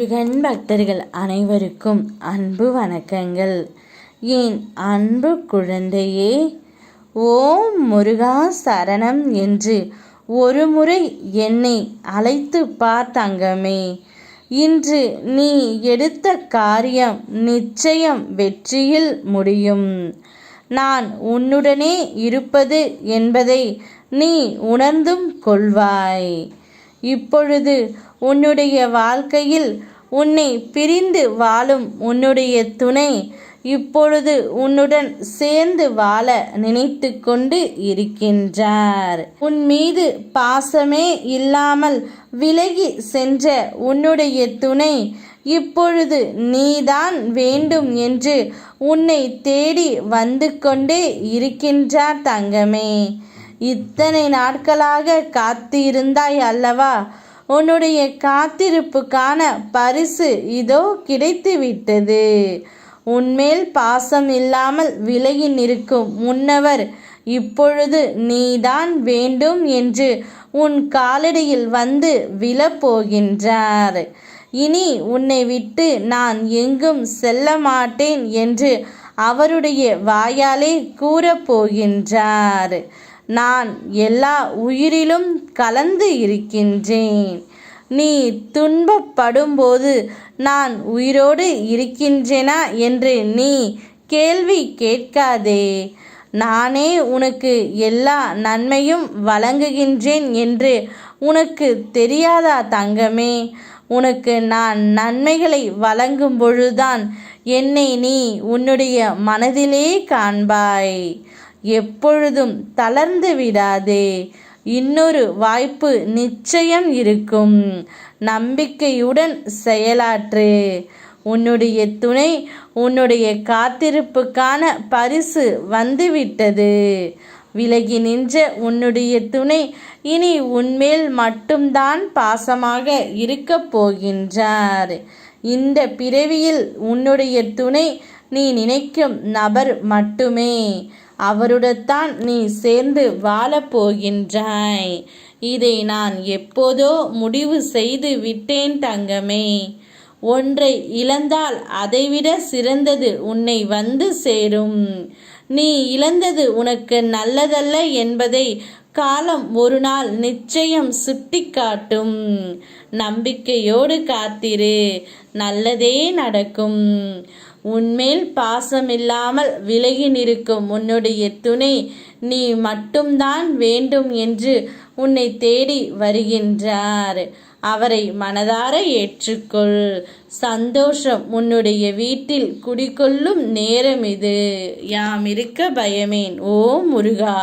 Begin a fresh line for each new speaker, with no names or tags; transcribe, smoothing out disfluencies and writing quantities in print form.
முருகன் பக்தர்கள் அனைவருக்கும் அன்பு வணக்கங்கள். என் அன்பு குழந்தையே, ஓம் முருகா சரணம் என்று ஒருமுறை என்னை அழைத்து பார் தங்கமே. இன்று நீ எடுத்த காரியம் நிச்சயம் வெற்றியில் முடியும். நான் உன்னுடனே இருப்பது என்பதை நீ உணர்ந்தும் கொள்வாய். இப்பொழுது உன்னுடைய வாழ்க்கையில் உன்னை பிரிந்து வாழும் உன்னுடைய துணை இப்பொழுது உன்னுடன் சேர்ந்து வாழ நினைத்து கொண்டு இருக்கின்றார். உன் மீது பாசமே இல்லாமல் விலகி சென்ற உன்னுடைய துணை இப்பொழுது நீதான் வேண்டும் என்று உன்னை தேடி வந்து கொண்டே இருக்கின்றார் தங்கமே. இத்தனை நாட்களாக காத்திருந்தாய் அல்லவா? உன்னுடைய காத்திருப்புக்கான பரிசு இதோ கிடைத்துவிட்டது. உன்மேல் பாசம் இல்லாமல் விலகி நிற்கும் முன்னவர் இப்பொழுது நீதான் வேண்டும் என்று உன் காலடியில் வந்து விழப்போகின்றார். இனி உன்னை விட்டு நான் எங்கும் செல்ல மாட்டேன் என்று அவருடைய வாயாலே கூறப்போகின்றார். நான் எல்லா உயிரிலும் கலந்து இருக்கின்றேன். நீ துன்பப்படும்போது நான் உயிரோடு இருக்கின்றேனா என்று நீ கேள்வி கேட்காதே. நானே உனக்கு எல்லா நன்மையும் வழங்குகின்றேன் என்று உனக்கு தெரியாதா தங்கமே? உனக்கு நான் நன்மைகளை வழங்கும் பொழுதுதான் என்னை நீ உன்னுடைய மனதிலே காண்பாய். எப்பொழுதும் தளர்ந்து விடாதே. இன்னொரு வாய்ப்பு நிச்சயம் இருக்கும். நம்பிக்கையுடன் செயலாற்று. உன்னுடைய துணை உன்னுடைய காத்திருப்புக்கான பரிசு வந்துவிட்டது. விலகி நின்ற உன்னுடைய துணை இனி உன்மேல் மட்டும்தான் பாசமாக இருக்கப் போகின்றார். இந்த பிறவியில் உன்னுடைய துணை நீ நினைக்கும் நபர் மட்டுமே. அவருடன் நீ சேர்ந்து வாழப்போகின்றாய். இதை நான் எப்போதோ முடிவு செய்து விட்டேன் தங்கமே. ஒன்றை இழந்தால் அதைவிட சிறந்தது உன்னை வந்து சேரும். நீ இழந்தது உனக்கு நல்லதல்ல என்பதை காலம் ஒரு நாள் நிச்சயம் சுட்டிக்காட்டும். நம்பிக்கையோடு காத்திரு, நல்லதே நடக்கும். உன்மேல் பாசமில்லாமல் விலகி நிற்கும் உன்னுடைய துணை நீ மட்டும்தான் வேண்டும் என்று உன்னை தேடி வருகின்றார். அவரை மனதார ஏற்றுக்கொள். சந்தோஷம் உன்னுடைய வீட்டில் குடிகொள்ளும் நேரம் இது. யாம் இருக்க பயமேன். ஓ முருகா.